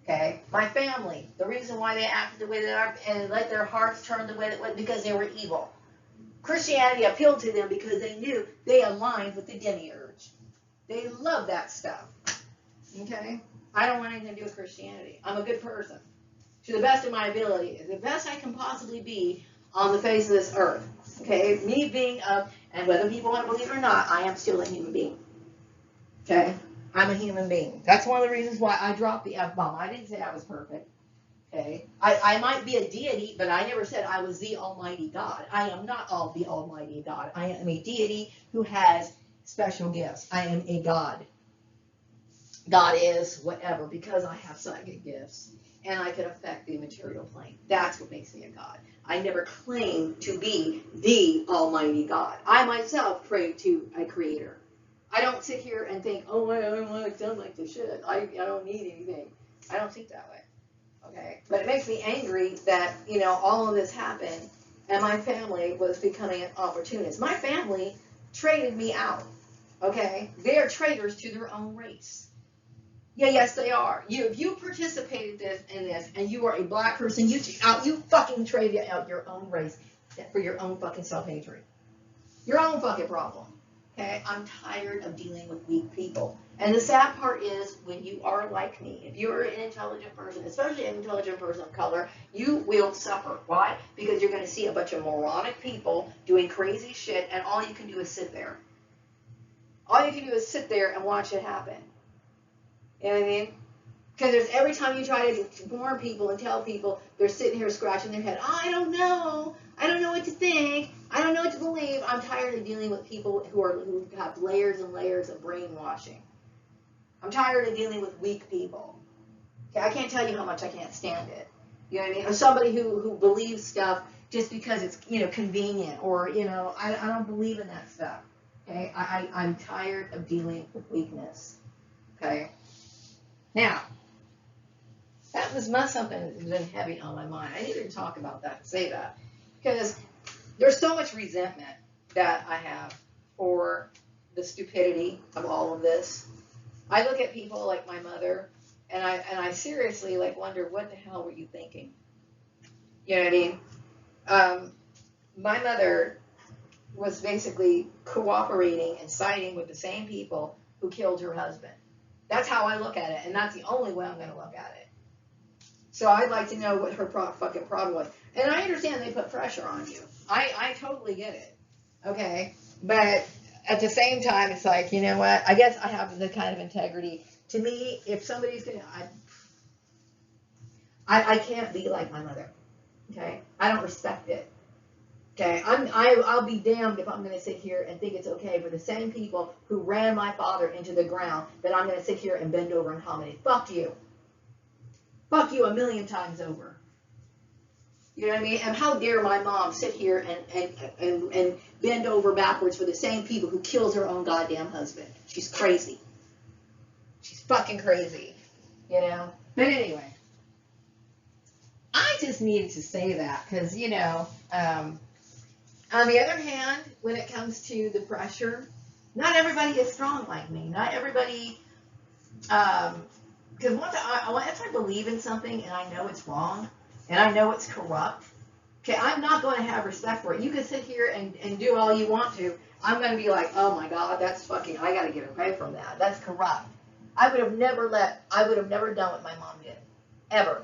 Okay? My family, the reason why they acted the way they are and let their hearts turn the way they went, because they were evil. Christianity appealed to them because they knew they aligned with the demiurge. They love that stuff. Okay? I don't want anything to do with Christianity. I'm a good person. To the best of my ability. The best I can possibly be on the face of this earth. Okay? Me being and whether people want to believe it or not, I am still a human being. Okay? I'm a human being. That's one of the reasons why I dropped the F-bomb. I didn't say I was perfect. Okay? I might be a deity, but I never said I was the Almighty God. I am not the Almighty God. I am a deity who has special gifts. I am a God. God is whatever, because I have psychic gifts and I can affect the material plane. That's what makes me a God. I never claim to be the Almighty God. I myself pray to a creator. I don't sit here and think, oh, I don't want to sound like this shit. I don't need anything. I don't think that way. Okay? But it makes me angry that, you know, all of this happened and my family was becoming an opportunist. My family traded me out. Okay? They are traitors to their own race. Yeah, yes, they are. If you participated in this and you are a black person, you fucking traded out your own race for your own fucking self-hatred. Your own fucking problem. Okay? I'm tired of dealing with weak people. And the sad part is, when you are like me, if you're an intelligent person, especially an intelligent person of color, you will suffer. Why? Because you're going to see a bunch of moronic people doing crazy shit, and all you can do is sit there. All you can do is sit there and watch it happen. You know what I mean? Because every time you try to warn people and tell people, they're sitting here scratching their head. Oh, I don't know. I don't know what to think. I don't know what to believe. I'm tired of dealing with people who have layers and layers of brainwashing. I'm tired of dealing with weak people. Okay, I can't tell you how much I can't stand it. You know what I mean? Or somebody who believes stuff just because it's, you know, convenient, or, you know, I don't believe in that stuff. Okay, I'm tired of dealing with weakness. Okay. Now, that was not something that's been heavy on my mind. I needed to talk about that, to say that, because there's so much resentment that I have for the stupidity of all of this. I look at people like my mother, and I seriously like wonder, what the hell were you thinking? You know what I mean? My mother was basically cooperating and siding with the same people who killed her husband. That's how I look at it, and that's the only way I'm going to look at it. So I'd like to know what her fucking problem was. And I understand they put pressure on you. I totally get it. Okay? But at the same time, it's like, you know what? I guess I have the kind of integrity. To me, if somebody's going to... I can't be like my mother. Okay? I don't respect it. Okay? I'll be damned if I'm going to sit here and think it's okay for the same people who ran my father into the ground that I'm going to sit here and bend over and hominy. Fuck you. Fuck you a million times over. You know what I mean? And how dare my mom sit here and bend over backwards for the same people who kills her own goddamn husband. She's crazy. She's fucking crazy. You know? But anyway. I just needed to say that because, you know, on the other hand, when it comes to the pressure, not everybody is strong like me. Not everybody, because once I believe in something and I know it's wrong, and I know it's corrupt, okay, I'm not going to have respect for it. You can sit here and do all you want to. I'm going to be like, oh my God, that's fucking, I got to get away from that. That's corrupt. I would have never done what my mom did. Ever.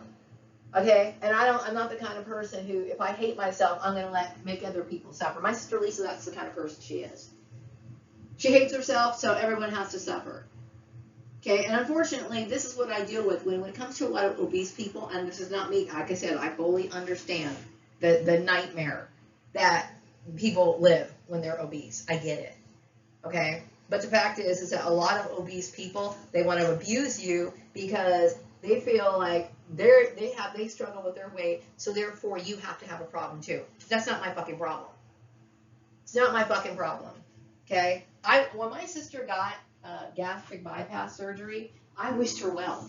Okay? And I'm not the kind of person who, if I hate myself, I'm going to make other people suffer. My sister Lisa, that's the kind of person she is. She hates herself, so everyone has to suffer. Okay, and unfortunately, this is what I deal with when it comes to a lot of obese people, and this is not me. Like I said, I fully understand the nightmare that people live when they're obese. I get it. Okay, but the fact is that a lot of obese people, they want to abuse you because they feel like they struggle with their weight, so therefore you have to have a problem too. That's not my fucking problem. It's not my fucking problem. Okay, when my sister got gastric bypass surgery, I wished her well.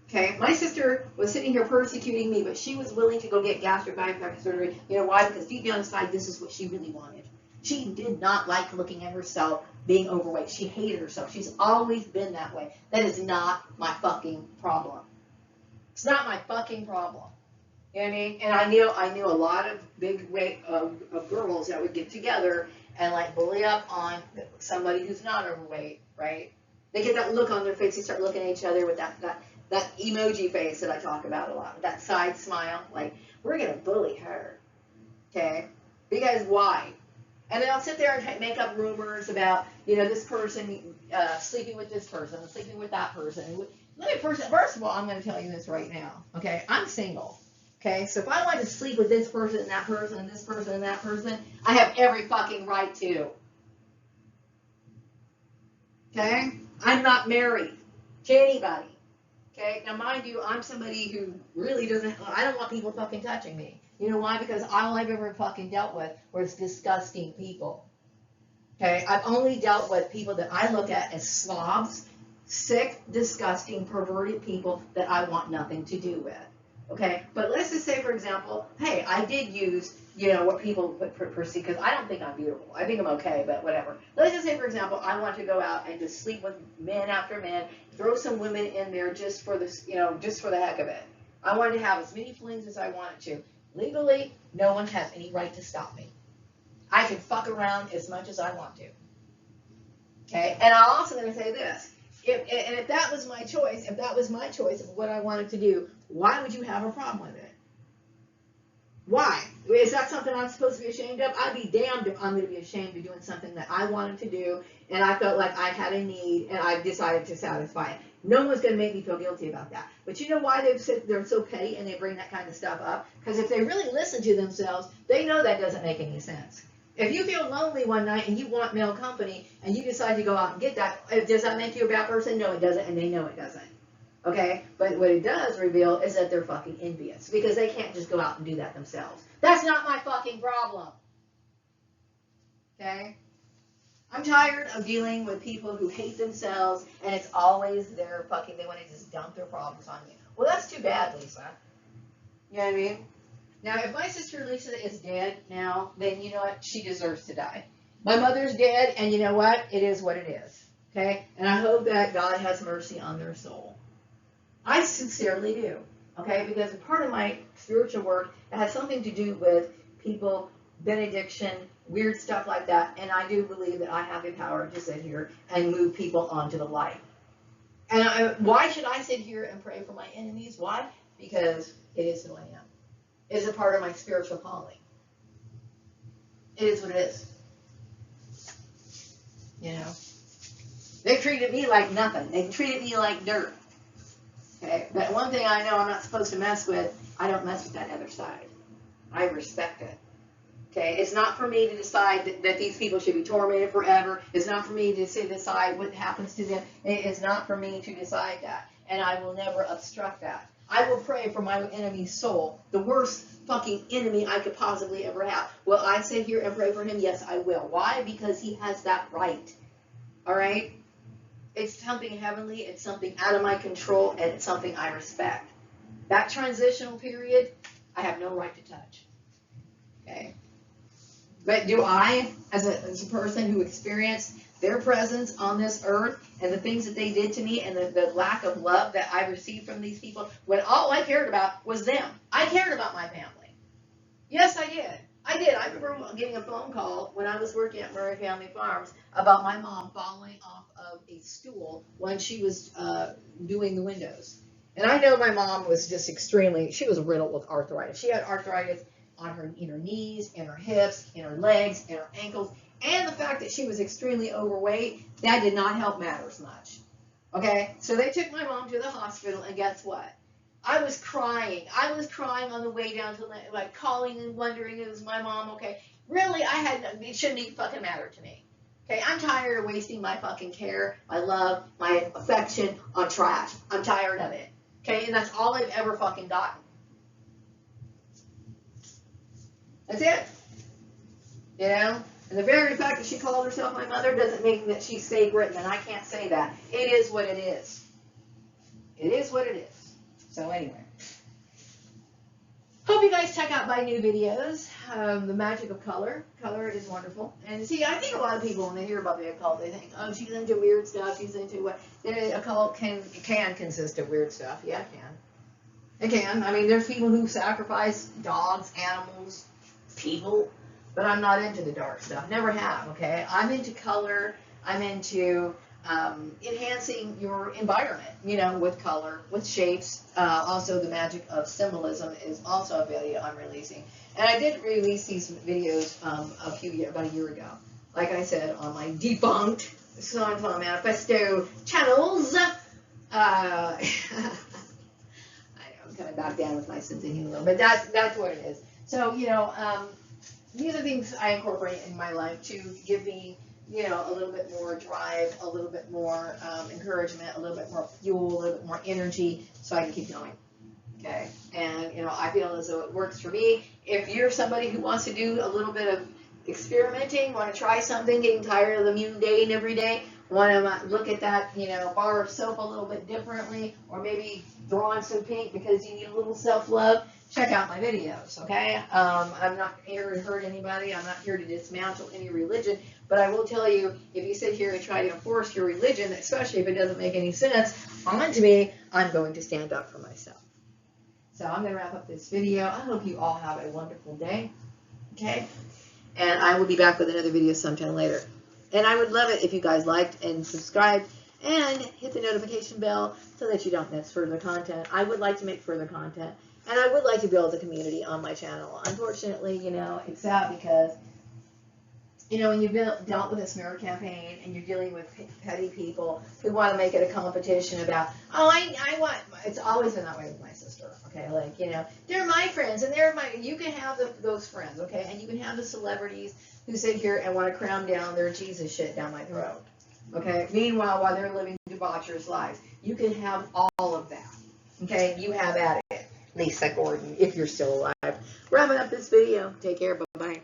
Okay, my sister was sitting here persecuting me, but she was willing to go get gastric bypass surgery. You know why? Because deep down inside, this is what she really wanted. She did not like looking at herself being overweight. She hated herself. She's always been that way. That is not my fucking problem. It's not my fucking problem. You know what I mean? And I knew a lot of big weight of girls that would get together and like bully up on somebody who's not overweight, right? They get that look on their face. They start looking at each other with that emoji face that I talk about a lot, that side smile. Like, we're gonna bully her, okay? Because why? And then I'll sit there and make up rumors about, you know, this person sleeping with this person, sleeping with that person. First of all, I'm going to tell you this right now, okay? I'm single. Okay, so if I want to sleep with this person and that person and this person and that person, I have every fucking right to. Okay? I'm not married to anybody. Okay? Now, mind you, I'm somebody who really I don't want people fucking touching me. You know why? Because all I've ever fucking dealt with was disgusting people. Okay? I've only dealt with people that I look at as slobs, sick, disgusting, perverted people that I want nothing to do with. Okay, but let's just say, for example, hey, I did use, you know, what people perceive, because I don't think I'm beautiful. I think I'm okay, but whatever. Let's just say, for example, I want to go out and just sleep with man after man, throw some women in there just for this, you know, just for the heck of it. I wanted to have as many flings as I wanted to. Legally, no one has any right to stop me. I can fuck around as much as I want to. Okay, and I'm also going to say this. If that was my choice, of what I wanted to do, why would you have a problem with it? Why? Is that something I'm supposed to be ashamed of? I'd be damned if I'm going to be ashamed of doing something that I wanted to do, and I felt like I had a need, and I decided to satisfy it. No one's going to make me feel guilty about that. But you know why they're so petty and they bring that kind of stuff up? Because if they really listen to themselves, they know that doesn't make any sense. If you feel lonely one night and you want male company and you decide to go out and get that, does that make you a bad person? No, it doesn't, and they know it doesn't. Okay? But what it does reveal is that they're fucking envious because they can't just go out and do that themselves. That's not my fucking problem. Okay? I'm tired of dealing with people who hate themselves and it's always their fucking, they want to just dump their problems on you. Well, that's too bad, Lisa. You know what I mean? Now, if my sister Lisa is dead now, then you know what? She deserves to die. My mother's dead, and you know what? It is what it is. Okay? And I hope that God has mercy on their soul. I sincerely do. Okay? Because part of my spiritual work, it has something to do with people, benediction, weird stuff like that. And I do believe that I have the power to sit here and move people onto the light. And why should I sit here and pray for my enemies? Why? Because it is who I am. Is a part of my spiritual calling. It is what it is. You know? They treated me like nothing. They treated me like dirt. Okay? But one thing I know I'm not supposed to mess with, I don't mess with that other side. I respect it. Okay, it's not for me to decide that these people should be tormented forever. It's not for me to decide what happens to them. It's not for me to decide that. And I will never obstruct that. I will pray for my enemy's soul, the worst fucking enemy I could possibly ever have. Will I sit here and pray for him? Yes, I will. Why? Because he has that right. All right? It's something heavenly. It's something out of my control, and it's something I respect. That transitional period, I have no right to touch. Okay? But do I, as a person who experienced their presence on this earth and the things that they did to me and the lack of love that I received from these people, when all I cared about was them. I cared about my family. Yes, I did. I did. I remember getting a phone call when I was working at Murray Family Farms about my mom falling off of a stool when she was doing the windows. And I know my mom was just she was riddled with arthritis. She had arthritis in her knees, in her hips, in her legs, in her ankles, and the fact that she was extremely overweight, that did not help matters much. Okay, so they took my mom to the hospital, and guess what? I was crying. I was crying on the way down to, like, calling and wondering, is my mom okay? Really, it shouldn't even fucking matter to me. Okay, I'm tired of wasting my fucking care, my love, my affection on trash. I'm tired of it. Okay, and that's all I've ever fucking gotten. That's it. You know? And the very fact that she called herself my mother doesn't mean that she's sacred, and I can't say that. It is what it is. It is what it is. So anyway. Hope you guys check out my new videos. The magic of color. Color is wonderful. And see, I think a lot of people, when they hear about the occult, they think, oh, she's into weird stuff. She's into what? The occult can consist of weird stuff. Yeah, it can. It can. I mean, there's people who sacrifice dogs, animals, people, but I'm not into the dark stuff. Never have, okay? I'm into color. I'm into enhancing your environment, you know, with color, with shapes. Also, the magic of symbolism is also a video I'm releasing. And I did release these videos about a year ago. Like I said, on my defunct Scientology Manifesto channels. I know, I'm kind of back down with my sense of humor, but that's what it is. So, you know, these are things I incorporate in my life to give me, you know, a little bit more drive, a little bit more encouragement, a little bit more fuel, a little bit more energy, so I can keep going. Okay? And, you know, I feel as though it works for me. If you're somebody who wants to do a little bit of experimenting, want to try something, getting tired of the mundane every day, want to look at that, you know, bar of soap a little bit differently, or maybe draw on some pink because you need a little self-love, check out my videos, okay? I'm not here to hurt anybody. I'm not here to dismantle any religion. But I will tell you, if you sit here and try to enforce your religion, especially if it doesn't make any sense, onto me, I'm going to stand up for myself. So I'm going to wrap up this video. I hope you all have a wonderful day, okay? And I will be back with another video sometime later. And I would love it if you guys liked and subscribed and hit the notification bell so that you don't miss further content. I would like to make further content. And I would like to build a community on my channel. Unfortunately, you know, it's sad because, you know, when you've dealt with a smear campaign and you're dealing with petty people who want to make it a competition about, oh, I want, it's always been that way with my sister, okay? Like, you know, they're my friends and you can have those friends, okay? And you can have the celebrities who sit here and want to cram down their Jesus shit down my throat, okay? Meanwhile, while they're living debaucherous lives, you can have all of that, okay? You have at it. Lisa Gordon, if you're still alive. Wrapping up this video. Take care. Bye-bye.